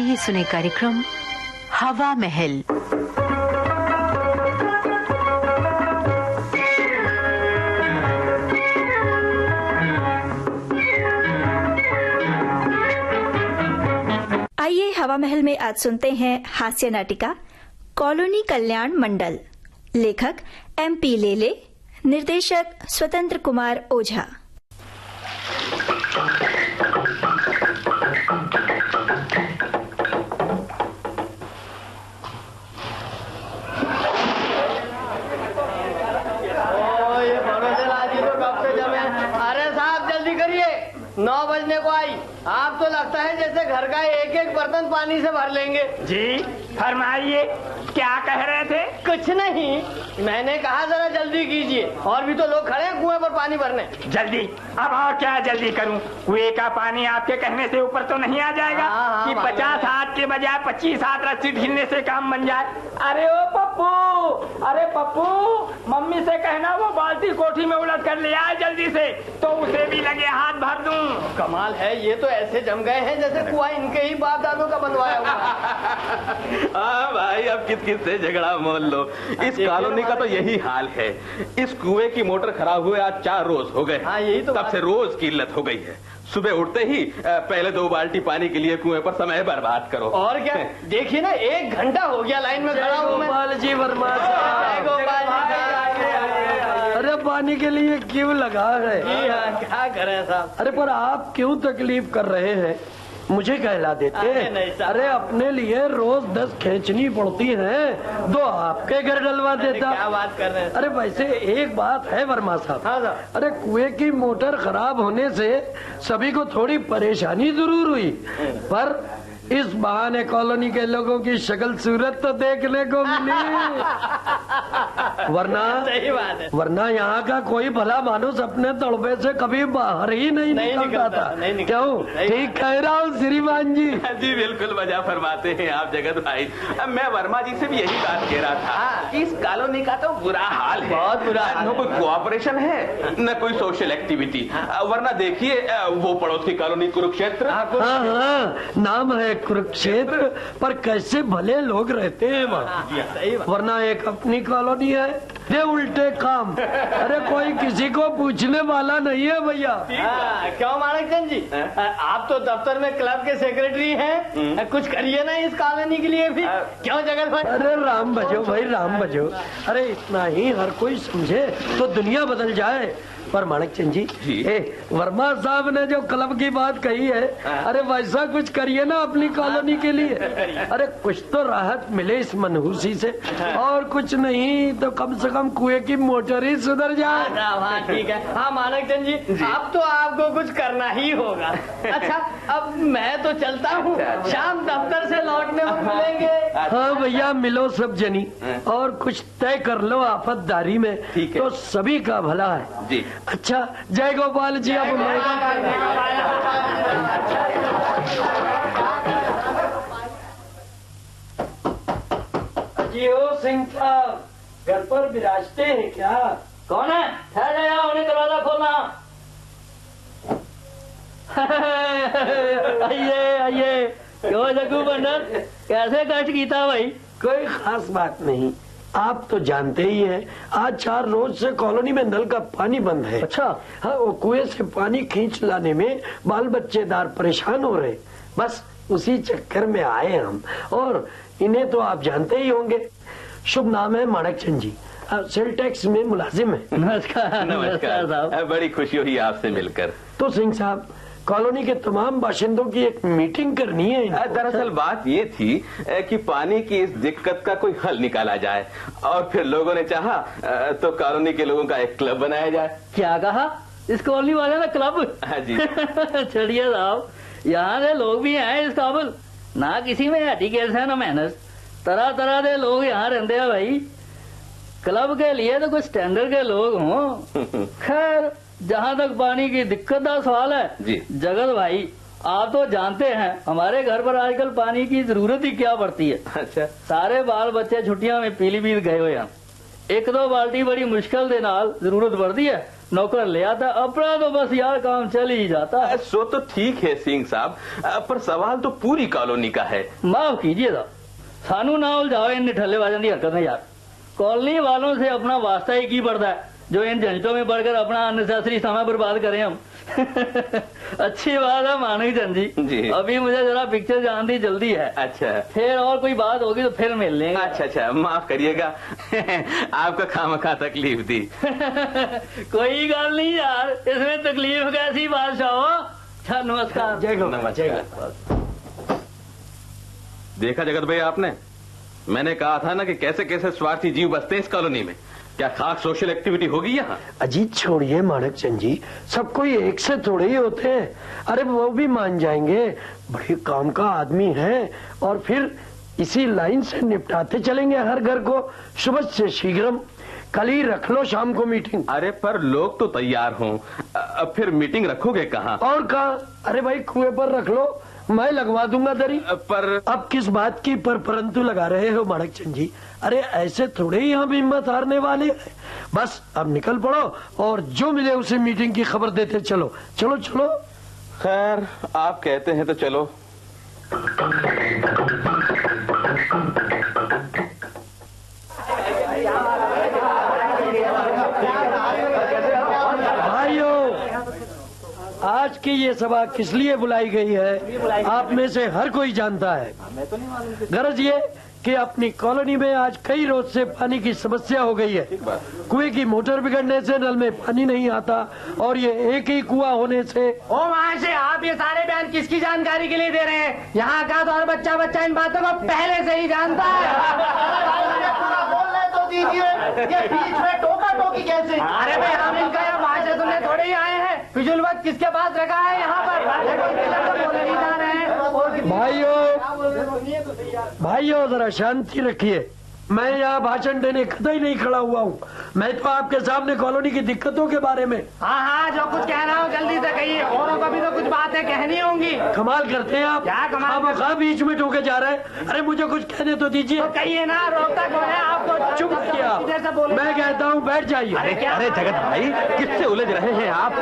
आइए सुने कार्यक्रम हवा महल। आइए हवा महल में आज सुनते हैं हास्य नाटिका कॉलोनी कल्याण मंडल। लेखक MP लेले, निर्देशक स्वतंत्र कुमार ओझा। ये भरोसे लाजी तो कब से जमे। अरे साहब जल्दी करिए, 9 बजने को आई। आप तो लगता है जैसे घर का एक एक बर्तन पानी से भर लेंगे। जी फरमाइए, क्या कह रहे थे? कुछ नहीं, मैंने कहा जरा जल्दी कीजिए, और भी तो लोग खड़े हैं कुएं पर पानी भरने। जल्दी? अब और क्या जल्दी करूं? कुएं का पानी आपके कहने से ऊपर तो नहीं आ जाएगा कि 50 हाथ के बजाय 25 हाथ रस्सी ढीलने से काम बन जाए। अरे ओ पप्पू, अरे पप्पू, मम्मी से कहना वो बाल्टी कोठी में उलट कर ले आए जल्दी से, तो उसे भी लगे हाथ भर दूं। कमाल है, ये तो ऐसे जम गए हैं जैसे कुआं इनके ही बाप दादों का बनवाया हुआ। हाँ भाई, अब किस किस से झगड़ा मोल लो। इस कॉलोनी का तो यही हाल है। इस कुएं की मोटर खराब हुए आज 4 रोज हो गए। हाँ, यही तो तब से रोज की इल्लत हो गई है। सुबह उठते ही पहले 2 बाल्टी पानी के लिए कुएं पर समय बर्बाद करो। और क्या, देखिए ना 1 घंटा हो गया लाइन में खड़ा हूँ मैं। गोपाल जी वर्मा, अरे पानी के लिए क्यों लगा है? जी हाँ, क्या करें साहब। अरे पर आप क्यों तकलीफ कर रहे हैं? मुझे कहला देते। अरे अपने लिए रोज 10 खींचनी पड़ती है, 2 आपके घर डलवा देता। क्या बात कर रहे हैं? अरे वैसे एक बात है वर्मा साहब। हाँ साहब। अरे कुएं की मोटर खराब होने से सभी को थोड़ी परेशानी जरूर हुई, पर इस बहाने कॉलोनी के लोगों की शक्ल सूरत तो देखने को मिली। वरना सही बात है, वरना यहाँ का कोई भला मानुस अपने तड़पे से कभी बाहर ही नहीं निकलता था। क्यों? ठीक कह रहा हूँ श्रीमान जी। जी बिल्कुल मजा फरमाते हैं आप जगत भाई। मैं वर्मा जी से भी यही बात कह रहा था कि इस कॉलोनी का तो बुरा हाल है, बहुत बुरा हाल। न कोई कोऑपरेशन है, न कोई सोशल एक्टिविटी। वरना देखिए वो पड़ोस की कॉलोनी कुरुक्षेत्र। हाँ, नाम है कुरुक्षेत्र, पर कैसे भले लोग रहते हैं वहाँ। वरना एक अपनी कॉलोनी है, ये उल्टे काम। अरे कोई किसी को पूछने वाला नहीं है भैया। क्यों माणकचंद जी, आप तो दफ्तर में क्लब के सेक्रेटरी हैं, कुछ करिए ना इस कॉलोनी के लिए भी। क्यों जगत भाई? अरे राम बजो भाई, राम बजो। अरे इतना ही हर कोई समझे तो दुनिया बदल जाए। पर माणकचंद जी, वर्मा साहब ने जो क्लब की बात कही है, अरे वैसा कुछ करिए ना अपनी कॉलोनी के लिए। अरे कुछ तो राहत मिले इस मनहूसी से, और कुछ नहीं तो कम से कम कुएं की मोटर ही सुधर जाए। हाँ ठीक है। हाँ माणकचंद जी, अब तो आपको कुछ करना ही होगा। अच्छा, अब मैं तो चलता हूँ, शाम दफ्तर से लौटने में मिलेंगे। हाँ भैया, मिलो सब जनी और कुछ तय कर लो आफतदारी में, तो सभी का भला है जी। अच्छा, जय गोपाल जी। अब जी हो सिंह साहब, घर पर विराजते हैं क्या? कौन है? ठहर जाओ, उन्हें दरवाजा खोलना। आइए आइए। क्यों जग्गू पंडित, कैसे कष्ट कीता भाई? कोई खास बात नहीं, आप तो जानते ही हैं, आज 4 रोज से कॉलोनी में नल का पानी बंद है। अच्छा। हाँ, वो कुएं से पानी खींच लाने में बाल बच्चेदार परेशान हो रहे, बस उसी चक्कर में आए हम। और इन्हें तो आप जानते ही होंगे, शुभ नाम है माणकचंद जी, सेल टैक्स में मुलाजिम है। नमस्कार। नमस्कार साहब, बड़ी खुशी हुई आपसे मिलकर। तो सिंह साहब, कॉलोनी के तमाम बाशिंदों की एक मीटिंग करनी है। दरअसल बात ये थी कि पानी की इस दिक्कत का कोई हल निकाला जाए, और फिर लोगों ने चाहा तो कॉलोनी के लोगों का एक क्लब बनाया जाए। क्या कहा? इस कॉलोनी वाले ना क्लब? हाँ जी। चलिए साहब, यहाँ से लोग भी हैं इस काबिल, ना किसी में एटिकेट्स है ना मैनर्स, तरह तरह के लोग यहाँ रहते हैं भाई। क्लब के लिए तो कुछ स्टैंडर्ड के लोग हों। खैर, जहाँ तक पानी की दिक्कत का सवाल है जी, जगत भाई आप तो जानते हैं हमारे घर पर आजकल पानी की जरूरत ही क्या पड़ती है। अच्छा। सारे बाल बच्चे छुट्टियां में पीलीभीत गए हुए हैं, 1-2 बाल्टी बड़ी मुश्किल दे नाल जरूरत पड़ती है, नौकर ले आता, अपना तो बस यार काम चल ही जाता है। सो तो ठीक है सिंह साहब, पर सवाल तो पूरी कॉलोनी का है। माफ कीजिएगा, सानू ना उलझाओ इन निठल्लेबाजों की हरकत है यार। कॉलोनी वालों से अपना वास्ता एक ही पड़ता है, जो इन झंझटों में पड़कर अपना अननेसेसरी समय बर्बाद करें हम। अच्छी बात है मानक चंद जी, अभी मुझे जरा पिक्चर जानने की जल्दी है। अच्छा, फिर और कोई बात होगी तो फिर मिल लेंगे। अच्छा, माफ करिएगा आपका खामखा तकलीफ दी। कोई गल नहीं यार, इसमें तकलीफ कैसी बादशाह हो। अच्छा, नमस्कार। नमस्कार। देखा जगत भाई आपने, मैंने कहा था ना कि कैसे कैसे स्वार्थी जीव बसते हैं इस कॉलोनी में। क्या खास सोशल एक्टिविटी होगी यहाँ? अजीत छोड़िए माणक चंद जी, सब कोई एक से थोड़े ही होते हैं। अरे वो भी मान जाएंगे, बड़े काम का आदमी है। और फिर इसी लाइन से निपटाते चलेंगे हर घर को, सुबह से शीघ्रम। कल ही रख लो शाम को मीटिंग। अरे पर लोग तो तैयार हों, अब फिर मीटिंग रखोगे कहाँ? और कहाँ? अरे भाई कुएं पर रख लो, मैं लगवा दूंगा दरी। पर अब किस बात की परंतु लगा रहे हो माणक चंद जी? अरे ऐसे थोड़े ही हम हिम्मत हारने वाले हैं। बस अब निकल पड़ो और जो मिले उसे मीटिंग की खबर देते चलो। चलो चलो। खैर आप कहते हैं तो चलो। आज की ये सभा किस लिए बुलाई गई है आप में से हर कोई जानता है। गरज ये कि अपनी कॉलोनी में आज कई रोज से पानी की समस्या हो गई है। कुएं की मोटर बिगड़ने से नल में पानी नहीं आता और ये एक ही कुआं होने से। ओ वहाँ से आप ये सारे बयान किसकी जानकारी के लिए दे रहे हैं? यहाँ का तो हर बच्चा इन बातों को पहले से ही जानता है। बोलने तो दीजिए, ये बीच में टोका टोकी कैसे? अरे भाई हम इनका यहाँ भाषण सुनने थोड़े ही आए हैं। फिजूल वक्त किसके पास रखा है यहाँ पर? बोले नहीं जा रहे हैं। भाइयों जरा शांति रखिए। मैं यहाँ भाषण देने कतई नहीं खड़ा हुआ हूँ। मैं तो आपके सामने कॉलोनी की दिक्कतों के बारे में। हाँ, जो कुछ कहना हो जल्दी से कहिए, औरों को भी तो कुछ बातें कहनी होंगी। कमाल करते हैं आप। क्या कमाल? आप बीच में टोके जा रहे हैं। अरे मुझे कुछ कहने तो दीजिए। तो कहिए ना, रोकता कौन है आपको? चुप किया। मैं कहता हूँ बैठ जाइए। अरे जगत भाई किससे उलझ रहे हैं आप?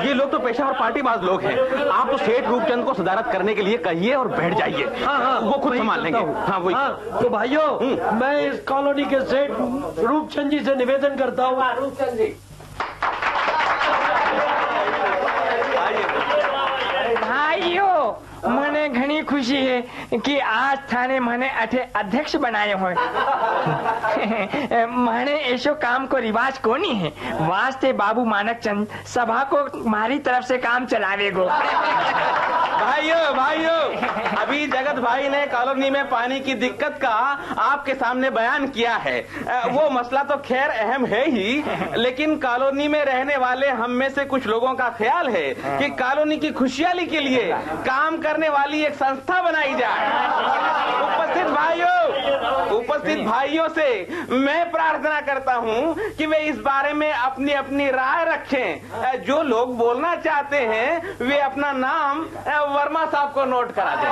ये लोग तो पेशेवर पार्टीबाज लोग हैं। आप तो सेठ रूपचंद को सदारत करने के लिए कहिए और बैठ जाइए। हाँ, वो खुद संभाल लेंगे। हाँ वही। तो भाइयों मैं इस कॉलोनी के सेठ रूपचंद जी से निवेदन करता हूँ। रूपचंद जी भाइयों, મને ઘણી ખુશી है कि आज थाने મને अठे अध्यक्ष बनाए हो। मैंने ऐसो काम को रिवाज कोनी है, वास्ते बाबू मानक चंद सभा को मारी तरफ से काम चलावेगो। भाइयों अभी जगत भाई ने कॉलोनी में पानी की दिक्कत का आपके सामने बयान किया है। वो मसला तो खैर अहम है ही, लेकिन कॉलोनी में रहने वाले हम में से कुछ लोगों का ख्याल है कि कॉलोनी की खुशहाली के लिए काम करने वाली एक संस्था बनाई जाए। उपस्थित भाइयों से मैं प्रार्थना करता हूं कि वे इस बारे में अपनी अपनी राय रखें। जो लोग बोलना चाहते हैं वे अपना नाम वर्मा साहब को नोट करा दें।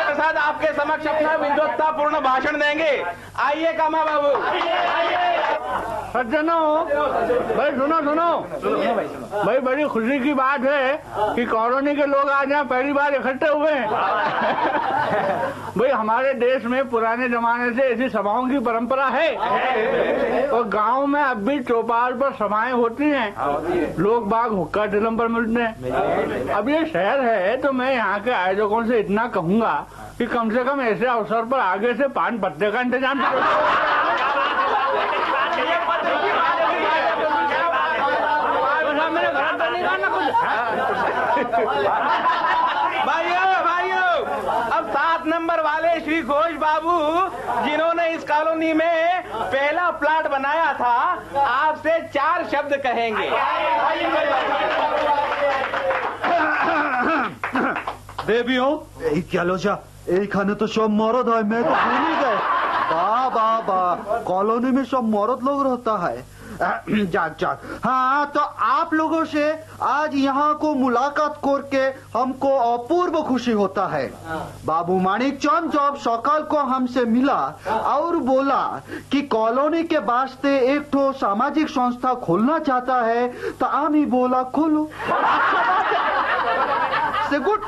प्रसाद आपके समक्ष अपना विद्वत्तापूर्ण भाषण देंगे। आइए कामा बाबू। सज्जनों, भाई सुनो भाई, बड़ी खुशी की बात है कि कॉलोनी के लोग आज यहाँ पहली बार इकट्ठे हुए हैं। भाई हमारे देश में पुराने जमाने से ऐसी सभाओं की परंपरा है और गांव में अब भी चौपाल पर सभाएं होती हैं। लोग बाग हुक्का ढिलम पर मिलते हैं। अब ये शहर है तो मैं यहाँ के आयोजकों से इतना कहूंगा कि कम से कम ऐसे अवसर पर आगे से पान पत्ते का इंतजाम करो। भाइयों अब 7 नंबर वाले श्री घोष बाबू जिन्होंने इस कॉलोनी में पहला प्लाट बनाया था आपसे 4 शब्द कहेंगे। बेबियों क्या लोचा এইখানে तो सब मर्द है, मैं तो भूल ही गए। वाह कॉलोनी में सब मर्द लोग रहता है। जाग जाग। हाँ, तो आप लोगों से आज यहाँ को मुलाकात करके हमको अपूर्व खुशी होता है। बाबू माणिक चंद जब सकाल को हमसे मिला और बोला कि कॉलोनी के वास्ते एक ठो सामाजिक संस्था खोलना चाहता है, तो आमी बोला खोलो, से गुड।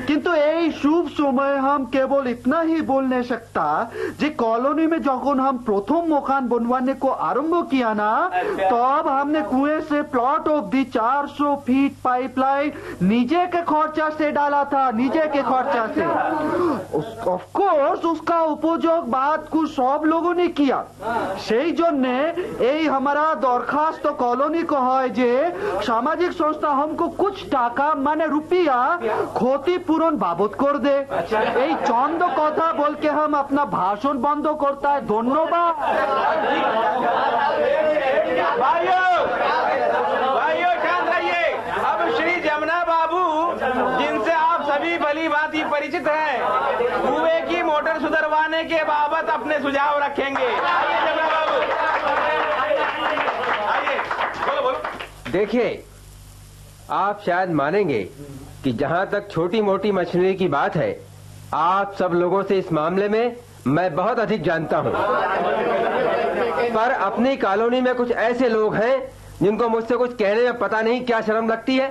किंतु এই शुभ समय हम केवल इतना ही बोल नहीं सकता যে कॉलोनी में जब हम प्रथम मकान बनवाने को आरंभ किया ना, तब हमने कुएं से plot of the 400 feet pipeline निजे के खर्चा से डाला था, निजे के खर्चा से। ऑफ कोर्स उसका उपयोग बाद कुछ सब लोगों ने किया। সেই জন্য এই हमारा दरखास्त कॉलोनी को है जे सामाजिक संस्था हमको कुछ टाका माने रुपया क्षतिपूरण बाबत कर दे। এই चंद कथा बोल के हम अपना भाषण बंद करता है। धन्यवाद। भाइयों शांत रहिए। अब श्री जमुना बाबू, जिनसे आप सभी भली भांति परिचित हैं, कुएं की मोटर सुधरवाने के बाबत अपने सुझाव रखेंगे। आइए जमुना बाबू, आइए, बोलो बोलो। देखिए, आप शायद मानेंगे कि जहाँ तक छोटी मोटी मशीनरी की बात है, आप सब लोगों से इस मामले में मैं बहुत अधिक जानता हूँ। पर अपनी कॉलोनी में कुछ ऐसे लोग हैं जिनको मुझसे कुछ कहने में पता नहीं क्या शर्म लगती है,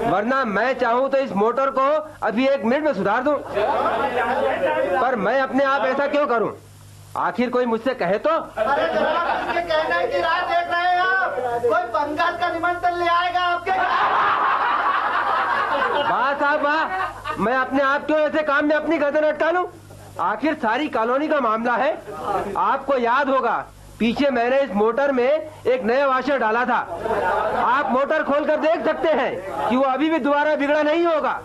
वरना मैं चाहूँ तो इस मोटर को अभी 1 मिनट में सुधार दूं। पर मैं अपने आप ऐसा क्यों करूँ? आखिर कोई मुझसे कहे तो। अरे कहना की राह देख रहे हैं आप, कोई बंगाल का निमंत्रण ले आएगा आपके। वाह साहब वाह, मैं अपने आप क्यों ऐसे काम में अपनी गर्दन अटका लूं? आखिर सारी कॉलोनी का मामला है। आपको याद होगा, पीछे मैंने इस मोटर में एक नया वाशर डाला था। आप मोटर खोलकर देख सकते हैं कि वो अभी भी दोबारा बिगड़ा नहीं होगा।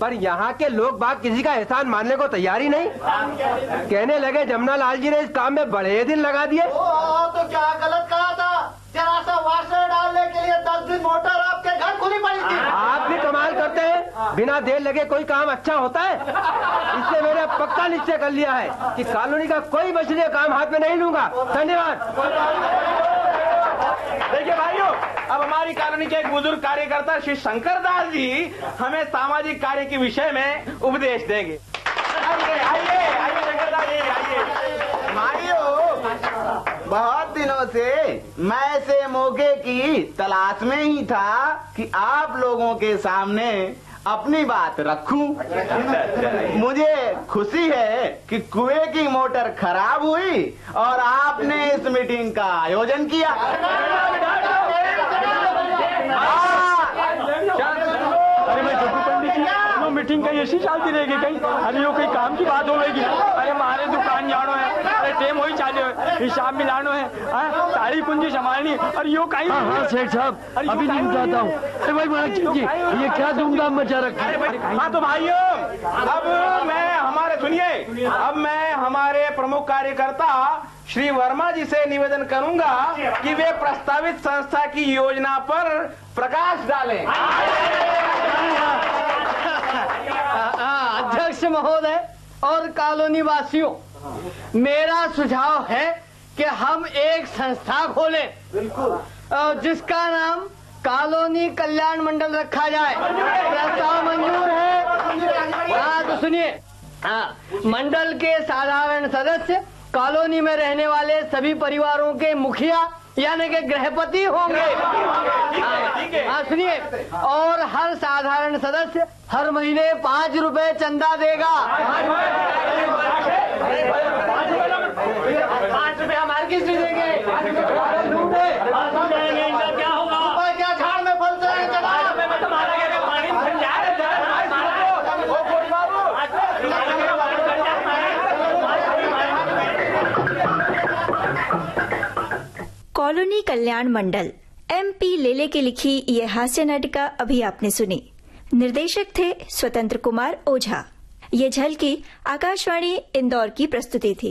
पर यहाँ के लोग बाग किसी का एहसान मानने को तैयार ही नहीं। कहने लगे जमुना लाल जी ने इस काम में बड़े दिन लगा दिए। तो क्या गलत कहा था? जरा सा वाशर डालने के लिए 10 दिन मोटर आपके घर खुली पड़ी थी। आप भी कमाल करते हैं, बिना देर लगे कोई काम अच्छा होता है। इसलिए मैंने पक्का निश्चय कर लिया है कि कॉलोनी का कोई मछली काम हाथ में नहीं लूंगा। धन्यवाद। देखिए भाइयों, अब हमारी कॉलोनी के एक बुजुर्ग कार्यकर्ता श्री शंकर दास जी हमें सामाजिक कार्य के विषय में उपदेश देंगे। आइए आइए आइए शंकर दास जी, आइए। भाइयों, बहुत दिनों से मैं ऐसे मौके की तलाश में ही था कि आप लोगों के सामने अपनी बात रखूं। मुझे खुशी है कि कुएं की मोटर खराब हुई और आपने इस मीटिंग का आयोजन किया। अरे मैं छोटू पंडित जी, वो मीटिंग कहीं ऐसी चलती रहेगी कहीं? अरे यो कोई काम की बात होगी? अरे हमारे दुकान जानो है, अरे टेम वही चालू है, हिसाब मिलानो है, सारी पूंजी संभालनी। और यो कहीं? हाँ सेठ साहब, अभी नहीं बताता हूँ। अरे भाई माणिक जी, ये क्या धूमधाम मचा रखा है? हाँ तो भाइयों, अब मैं हमारे प्रमुख कार्यकर्ता श्री वर्मा जी से निवेदन करूंगा कि वे प्रस्तावित संस्था की योजना पर प्रकाश डालें। अध्यक्ष महोदय और कॉलोनी वासियों, मेरा सुझाव है कि हम एक संस्था खोलें जिसका नाम कॉलोनी कल्याण मंडल रखा जाए। प्रस्ताव मंजूर है? हाँ तो सुनिए, मंडल के साधारण सदस्य कॉलोनी में रहने वाले सभी परिवारों के मुखिया यानी कि गृहपति होंगे। हाँ सुनिए, और हर साधारण सदस्य हर महीने 5 रुपए चंदा देगा। 5 रुपए हमारे किस लिए देंगे? क्या होगा? क्या झाड़ में फलते हैं? कॉलोनी कल्याण मंडल MP लेले की लिखी ये हास्य नाटिका अभी आपने सुनी। निर्देशक थे स्वतंत्र कुमार ओझा। ये झलकी आकाशवाणी इंदौर की प्रस्तुति थी।